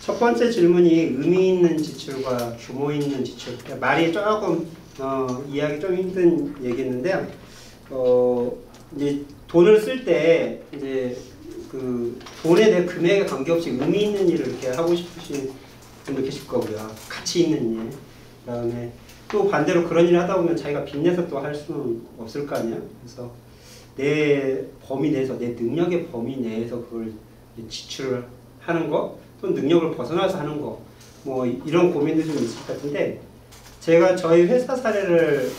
첫 번째 질문이 의미 있는 지출과 규모 있는 지출. 말이 조금 이해하기 좀 힘든 얘기였는데요. 이제 돈을 쓸 때 이제 그 돈에 대한 금액에 관계없이 의미 있는 일을 이렇게 하고 싶으신 분도 계실 거고요. 가치 있는 일. 그다음에 또 반대로 그런 일을 하다 보면 자기가 빚내서 또 할 수는 없을 거 아니야. 그래서 내 범위 내에서, 내 능력의 범위 내에서 그걸 지출을 하는 거, 또 능력을 벗어나서 하는 거, 뭐 이런 고민도 좀 있을 것 같은데, 제가 저희 회사 사례를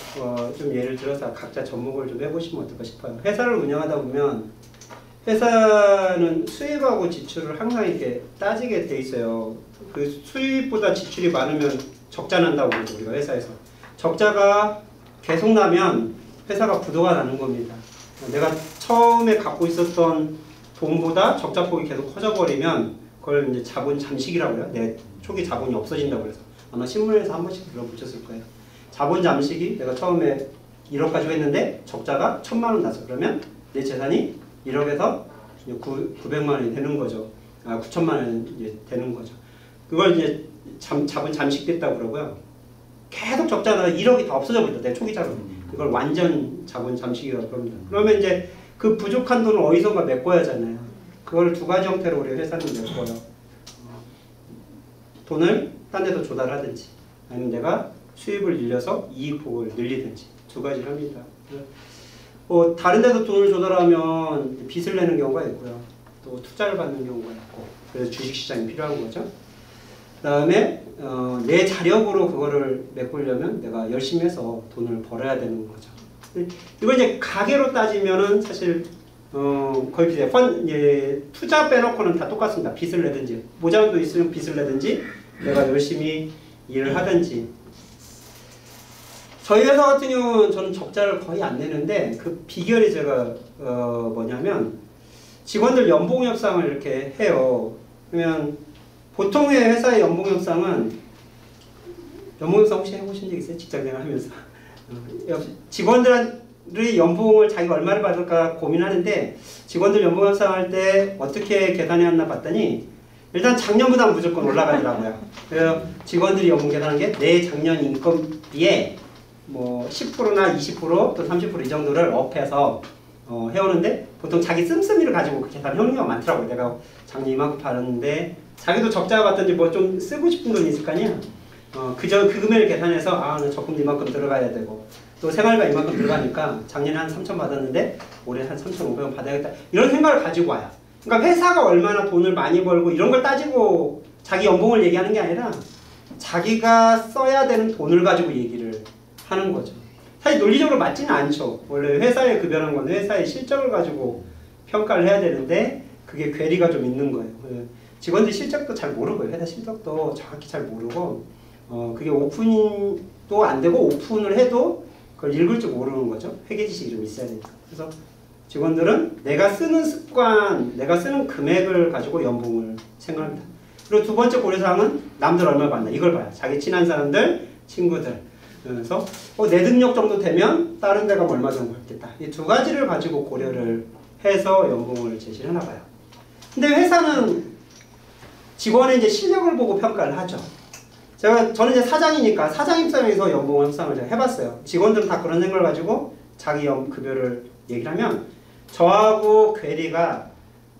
좀 예를 들어서 각자 접목을 좀 해보시면 어떨까 싶어요. 회사를 운영하다 보면 회사는 수입하고 지출을 항상 이렇게 따지게 돼 있어요. 그 수입보다 지출이 많으면 적자 난다고 그러죠, 우리가 회사에서. 적자가 계속 나면 회사가 부도가 나는 겁니다. 내가 처음에 갖고 있었던 돈보다 적자폭이 계속 커져버리면 그걸 이제 자본 잠식이라고 해요. 내 초기 자본이 없어진다고 해서. 아마 신문에서 한 번씩 들어보셨을 거예요. 자본 잠식이 내가 처음에 1억 가지고 했는데 적자가 1000만 원 났어. 그러면 내 재산이 1억에서 900만 원이 되는 거죠. 9천만 원이 이제 되는 거죠. 그걸 이제 자본 잠식됐다고 그러고요. 계속 적자가 1억이 다 없어져 버린다. 내 초기 자본. 그걸 완전 자본 잠식이라고 합니다. 그러면 이제 그 부족한 돈을 어디선가 메꿔야 하잖아요. 그걸 두 가지 형태로 우리 회사는 메꿔요. 돈을 딴 데서 조달하든지, 아니면 내가 수입을 늘려서 이익폭을 늘리든지, 두 가지를 합니다. 다른 데서 돈을 조달하면 빚을 내는 경우가 있고요. 또 투자를 받는 경우가 있고, 그래서 주식시장이 필요한 거죠. 그 다음에 내 자력으로 그거를 메꾸려면 내가 열심히 해서 돈을 벌어야 되는 거죠. 이걸 이제 가계로 따지면은 사실 거의 비슷해요. 투자 빼놓고는 다 똑같습니다. 빚을 내든지, 모자란 돈 있으면 빚을 내든지, 내가 열심히 일을 하든지. 저희 회사 같은 경우는 저는 적자를 거의 안 내는데, 그 비결이 제가 뭐냐면 직원들 연봉 협상을 이렇게 해요. 그러면 보통의 회사의 연봉 협상은, 연봉 협상 혹시 해보신 적 있어요? 직장생활 하면서. 직원들의 연봉을 자기가 얼마를 받을까 고민하는데, 직원들 연봉 협상할 때 어떻게 계산해왔나 봤더니 일단 작년보다 무조건 올라가더라고요. 그래서 직원들이 연봉 계산한 게 내 작년 인건비에 뭐 10%나 20% 또 30% 이 정도를 업해서 해오는데, 보통 자기 씀씀이를 가지고 그 계산을 해오는 경우가 많더라고요. 내가 작년 이만큼 받았는데 자기도 적자가 왔던지 뭐 좀 쓰고 싶은 돈이 있을 거 아니야. 그 금액을 계산해서 나 적금도 이만큼 들어가야 되고, 또 생활비 이만큼 들어가니까 작년에 한 3,000 받았는데 올해 한 3,500원 받아야겠다, 이런 생각을 가지고 와요. 그러니까 회사가 얼마나 돈을 많이 벌고 이런 걸 따지고 자기 연봉을 얘기하는 게 아니라 자기가 써야 되는 돈을 가지고 얘기를 하는 거죠. 사실 논리적으로 맞지는 않죠. 원래 회사의 급여라는 건 회사의 실적을 가지고 평가를 해야 되는데 그게 괴리가 좀 있는 거예요. 직원들 실적도 잘 모르고요. 회사 실적도 정확히 잘 모르고, 그게 오픈도 안 되고 오픈을 해도 그걸 읽을 줄 모르는 거죠. 회계 지식이 좀 있어야 되니까. 그래서 직원들은 내가 쓰는 습관, 내가 쓰는 금액을 가지고 연봉을 생각합니다. 그리고 두 번째 고려사항은 남들 얼마 받나, 이걸 봐요. 자기 친한 사람들, 친구들. 그래서 내 능력 정도 되면 다른 데가 얼마 정도 받겠다. 이 두 가지를 가지고 고려를 해서 연봉을 제시를 하나 봐요. 근데 회사는 직원의 이제 실력을 보고 평가를 하죠. 저는 이제 사장이니까 사장 입장에서 연봉 협상을 제가 해봤어요. 직원들은 다 그런 생각을 가지고 자기 급여를 얘기를 하면 저하고 괴리가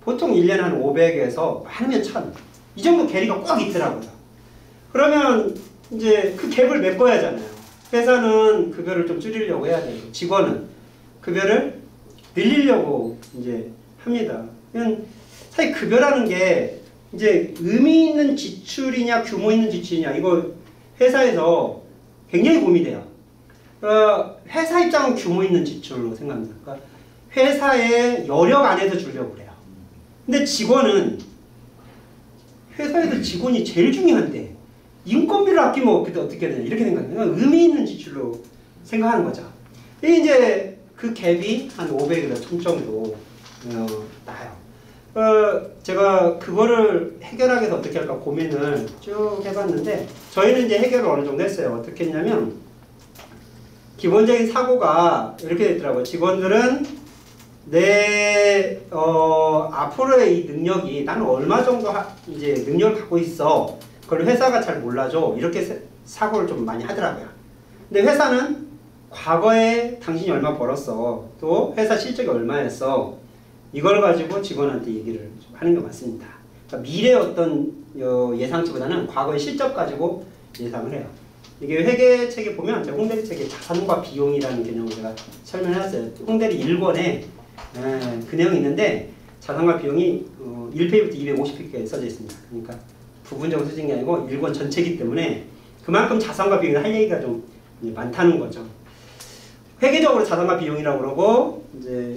보통 1년에 한 500에서 많으면 1000. 이 정도 괴리가 꼭 있더라고요. 그러면 이제 그 갭을 메꿔야 하잖아요. 회사는 급여를 좀 줄이려고 해야 되고, 직원은 급여를 늘리려고 이제 합니다. 사실 급여라는 게 이제 의미 있는 지출이냐 규모 있는 지출이냐, 이거 회사에서 굉장히 고민돼요. 회사 입장은 규모 있는 지출로 생각합니다. 그러니까 회사의 여력 안에서 주려고 그래요. 근데 직원은 회사에서 직원이 제일 중요한데 인건비를 아끼면 어떻게 되냐, 이렇게 생각해요. 그러니까 의미 있는 지출로 생각하는 거죠. 이제 그 갭이 한 500에서 1000 정도 나요. 제가 그거를 해결하기 위해서 어떻게 할까 고민을 쭉 해봤는데, 저희는 이제 해결을 어느 정도 했어요. 어떻게 했냐면, 기본적인 사고가 이렇게 됐더라고요. 직원들은 내 앞으로의 이 능력이 나는 얼마 정도 이제 능력을 갖고 있어. 그걸 회사가 잘 몰라줘. 이렇게 사고를 좀 많이 하더라고요. 근데 회사는 과거에 당신이 얼마 벌었어. 또 회사 실적이 얼마였어. 이걸 가지고 직원한테 얘기를 하는 게 맞습니다. 그러니까 미래의 어떤 예상치보다는 과거의 실적 가지고 예상을 해요. 이게 회계책에 보면 제가 홍대리 책에 자산과 비용이라는 개념을 제가 설명해놨어요. 홍대리 1권에 그 내용이 있는데 자산과 비용이 1페이지부터 250페이지까지 써져 있습니다. 그러니까 부분적으로 써진 게 아니고 1권 전체이기 때문에 그만큼 자산과 비용이 할 얘기가 좀 많다는 거죠. 회계적으로 자산과 비용이라고 그러고 이제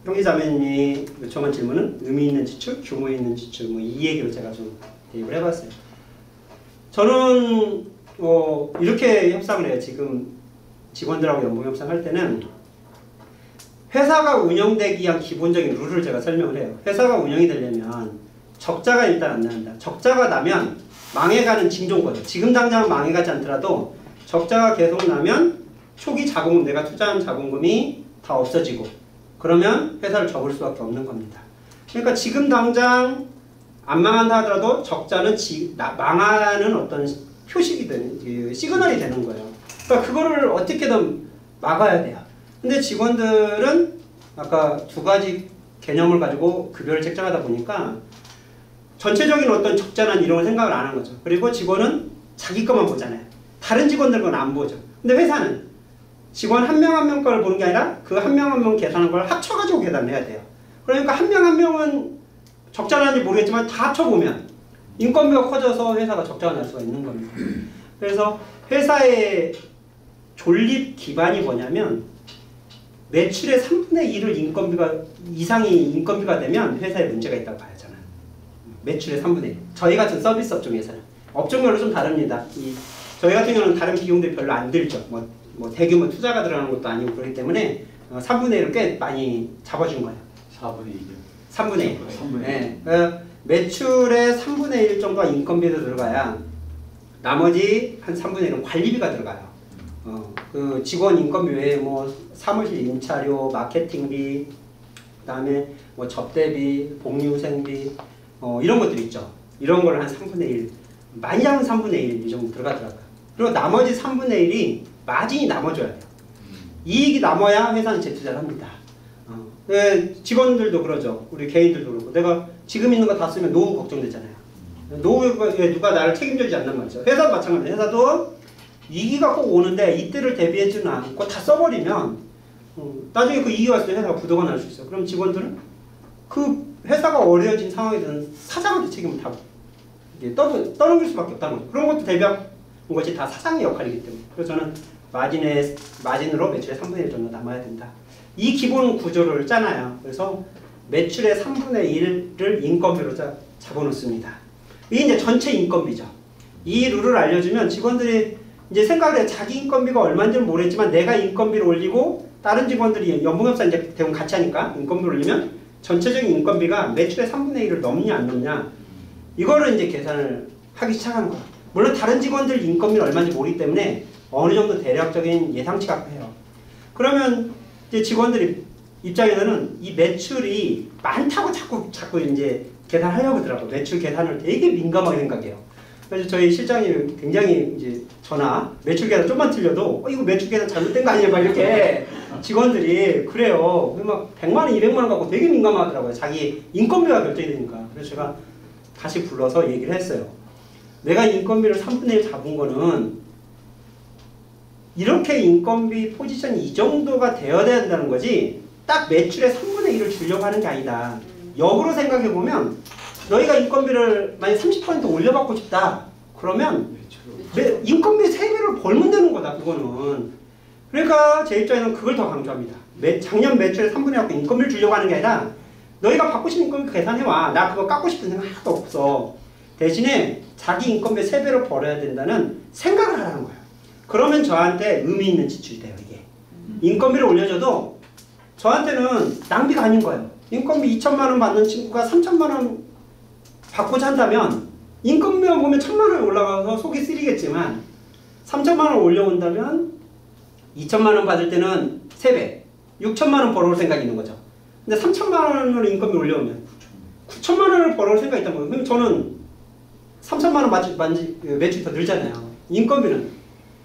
형제자매님이 요청한 질문은 의미 있는 지출, 규모 있는 지출 뭐 이 얘기로 제가 좀 대입을 해봤어요. 저는 이렇게 협상을 해요. 지금 직원들하고 연봉 협상할 때는 회사가 운영되기 위한 기본적인 룰을 제가 설명을 해요. 회사가 운영이 되려면 적자가 일단 안 난다. 적자가 나면 망해가는 징조거든요. 지금 당장은 망해가지 않더라도 적자가 계속 나면 초기 자본금, 내가 투자한 자본금이 다 없어지고 그러면 회사를 접을 수밖에 없는 겁니다. 그러니까 지금 당장 안 망한다 하더라도 적자는 망하는 어떤 표식이 되는, 시그널이 되는 거예요. 그러니까 그거를 어떻게든 막아야 돼요. 근데 직원들은 아까 두 가지 개념을 가지고 급여를 책정하다 보니까 전체적인 어떤 적자나 이런 걸 생각을 안 하는 거죠. 그리고 직원은 자기 것만 보잖아요. 다른 직원들 건 안 보죠. 근데 회사는 직원 한 명 한 명 거를 보는 게 아니라 그 한 명 한 명 계산한 걸 합쳐가지고 계산을 해야 돼요. 그러니까 한 명 한 명은 적자 나는지 모르겠지만 다 합쳐보면 인건비가 커져서 회사가 적자가 날 수가 있는 겁니다. 그래서 회사의 존립 기반이 뭐냐면 매출의 3분의 1을 이상이 인건비가 되면 회사에 문제가 있다고 봐요, 저는. 매출의 3분의 1. 저희 같은 서비스 업종에서는. 업종별로 좀 다릅니다. 저희 같은 경우는 다른 비용들이 별로 안 들죠. 뭐 대규모 투자가 들어가는 것도 아니고 그렇기 때문에 3분의 1을 꽤 많이 잡아준 거예요. 4분의 1이요? 3분의 1. 3분의 1. 네. 매출의 3분의 1 정도가 인건비도 들어가야 나머지 한 3분의 1은 관리비가 들어가요. 그 직원 인건비 외에 뭐 사무실 임차료, 마케팅비, 그다음에 뭐 접대비, 복리후생비 이런 것들 있죠. 이런 걸 한 3분의 1, 많이 하면 3분의 1 이 정도 들어가더라고요. 그리고 나머지 3분의 1이 마진이 남아줘야 돼요. 이익이 남아야 회사는 재투자를 합니다. 직원들도 그러죠. 우리 개인들도 그렇고 내가 지금 있는 거 다 쓰면 노후 걱정되잖아요. 노후에 누가 나를 책임져주지 않는 말이죠. 회사도 마찬가지예요. 회사도 위기가 꼭 오는데 이때를 대비해주는 않고 다 써버리면 나중에 그 위기가 왔을 때 회사가 부도가 날 수 있어요. 그럼 직원들은 그 회사가 어려워진 상황에 대한 사장한테 책임을 다 떠넘길 수밖에 없다는 거죠. 그런 것도 대비한 것이 다 사장의 역할이기 때문에. 그래서 저는 마진으로 매출의 3분의 1 정도 남아야 된다. 이 기본 구조를 짜놔요. 그래서 매출의 3분의 1을 인건비로 잡아놓습니다. 이게 이제 전체 인건비죠. 이 룰을 알려주면 직원들이 이제 생각을 해요. 자기 인건비가 얼마인지는 모르겠지만 내가 인건비를 올리고 다른 직원들이 연봉협상 이제 대부분 같이 하니까 인건비를 올리면 전체적인 인건비가 매출의 3분의 1을 넘냐 안 넘냐 이거를 이제 계산을 하기 시작하는 거예요. 물론 다른 직원들 인건비는 얼마인지 모르기 때문에 어느 정도 대략적인 예상치가 해요. 그러면 이제 직원들이 입장에서는 이 매출이 많다고 자꾸 이제 계산하려고 하더라고요. 매출 계산을 되게 민감하게 생각해요. 그래서 저희 실장님 굉장히 이제 저나 매출 계산 좀만 틀려도 이거 매출 계산 잘못된 거 아니에요? 막 이렇게 직원들이 그래요. 막 100만 원, 200만 원 갖고 되게 민감하더라고요. 자기 인건비가 결정이 되니까. 그래서 제가 다시 불러서 얘기를 했어요. 내가 인건비를 3분의 1 잡은 거는 이렇게 인건비 포지션이 이 정도가 되어야 된다는 거지 딱 매출의 3분의 1을 주려고 하는 게 아니다. 역으로 생각해보면 너희가 인건비를 만약 30% 올려받고 싶다. 그러면 인건비 3배를 벌면 되는 거다. 그거는. 그러니까 제 입장에서는 그걸 더 강조합니다. 작년 매출의 3분의 1 갖고 인건비를 주려고 하는 게 아니라 너희가 받고 싶은 인건비 계산해와. 나 그거 깎고 싶은 생각 하나도 없어. 대신에 자기 인건비 3배로 벌어야 된다는 생각을 하라는 거예요. 그러면 저한테 의미 있는 지출이 돼요. 이게. 인건비를 올려줘도 저한테는 낭비가 아닌 거예요. 인건비 2천만 원 받는 친구가 3천만 원 받고자 한다면 인건비만 보면 1,000만 원이 올라가서 속이 쓰리겠지만 3천만 원 올려온다면 2천만 원 받을 때는 3배 6천만 원 벌어올 생각이 있는 거죠. 근데 3천만 원으로 인건비 올려오면 9천만 원을 벌어올 생각이 있단 거예요. 그럼 저는 3천만 원 매출이 더 늘잖아요. 인건비는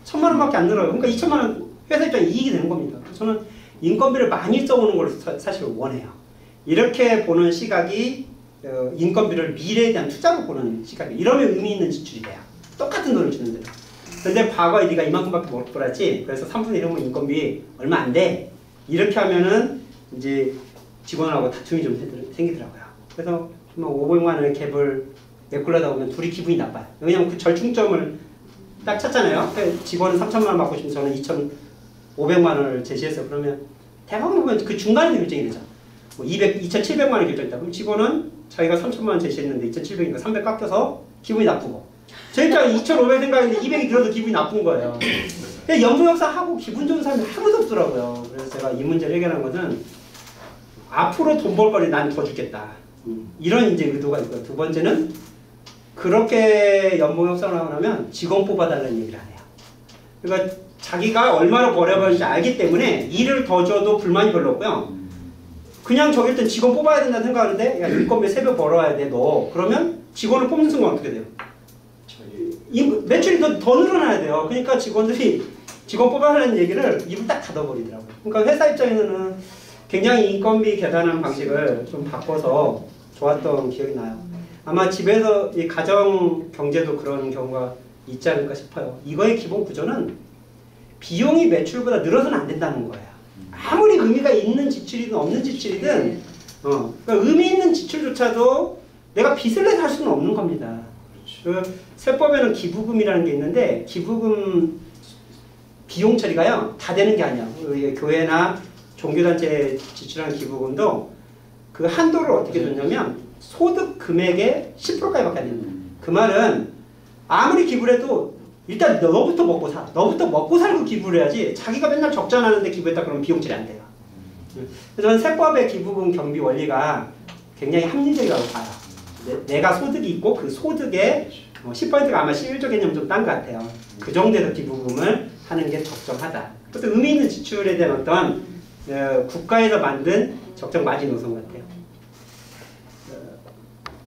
1천만 원밖에 안 늘어요. 그러니까 2천만 원 회사 입장에 이익이 되는 겁니다. 저는 인건비를 많이 써오는 걸 사실 원해요. 이렇게 보는 시각이 인건비를 미래에 대한 투자로 보는 시각이에요. 이러면 의미 있는 지출이 돼요. 똑같은 돈을 주는데도. 근데 과거에 네가 이만큼밖에 못 벌었지. 그래서 3분의 1이면 인건비 얼마 안 돼. 이렇게 하면은 이제 직원하고 다툼이 좀 생기더라고요. 그래서 500만 원의 갭을 메꾸려다 보면 둘이 기분이 나빠요. 왜냐면 그 절충점을 딱 찾잖아요. 직원은 3천만 원 받고 싶으면 저는 2,500만 원을 제시해서 그러면 대부분 보면 그 중간에 결정이 되죠. 뭐 2,700만 원 결정했다. 그럼 직원은 자기가 3천만 원 제시했는데 2,700이니까 300 깎여서 기분이 나쁘고 제 입장에 2,500 생각했는데 200이 들어도 기분이 나쁜 거예요. 연구역사 하고 기분 좋은 사람이 아무도 없더라고요. 그래서 제가 이 문제를 해결한 것은 앞으로 돈 벌 거리 난 더 주겠다. 이런 이제 의도가 있고요. 두 번째는 그렇게 연봉 협상을 하고 나면 직원 뽑아달라는 얘기를 안 해요. 그러니까 자기가 얼마나 벌어버리는지 알기 때문에 일을 더 줘도 불만이 별로 없고요. 그냥 저기 일단 직원 뽑아야 된다는 생각하는데 야 인건비 3배 벌어와야 돼 너. 그러면 직원을 뽑는 순간 어떻게 돼요? 매출이 더 늘어나야 돼요. 그러니까 직원들이 직원 뽑아라는 얘기를 입을 딱 닫아버리더라고요. 그러니까 회사 입장에서는 굉장히 인건비 계산하는 방식을 좀 바꿔서 좋았던 기억이 나요. 아마 집에서 이 가정 경제도 그런 경우가 있지 않을까 싶어요. 이거의 기본 구조는 비용이 매출보다 늘어서는 안 된다는 거예요. 아무리 의미가 있는 지출이든 없는 지출이든 그러니까 의미 있는 지출조차도 내가 빚을 내서 할 수는 없는 겁니다. 그 세법에는 기부금이라는 게 있는데 기부금 비용 처리가요 다 되는 게 아니야. 교회나 종교단체에 지출하는 기부금도 그 한도를 어떻게 줬냐면 소득 금액의 10%까지밖에 안 됩니다. 그 말은 아무리 기부를 해도 일단 너부터 먹고 사. 너부터 먹고 살고 기부를 해야지 자기가 맨날 적자 나는데 기부했다 그러면 비용 처리 안 돼요. 그래서 저는 세법의 기부금 경비 원리가 굉장히 합리적이라고 봐요. 내가 소득이 있고 그 소득의 10%가 아마 11조 개념 좀 딴 것 같아요. 그 정도에서 기부금을 하는 게 적정하다. 그것도 의미 있는 지출에 대한 어떤 국가에서 만든 적정 마진 노선 같아요.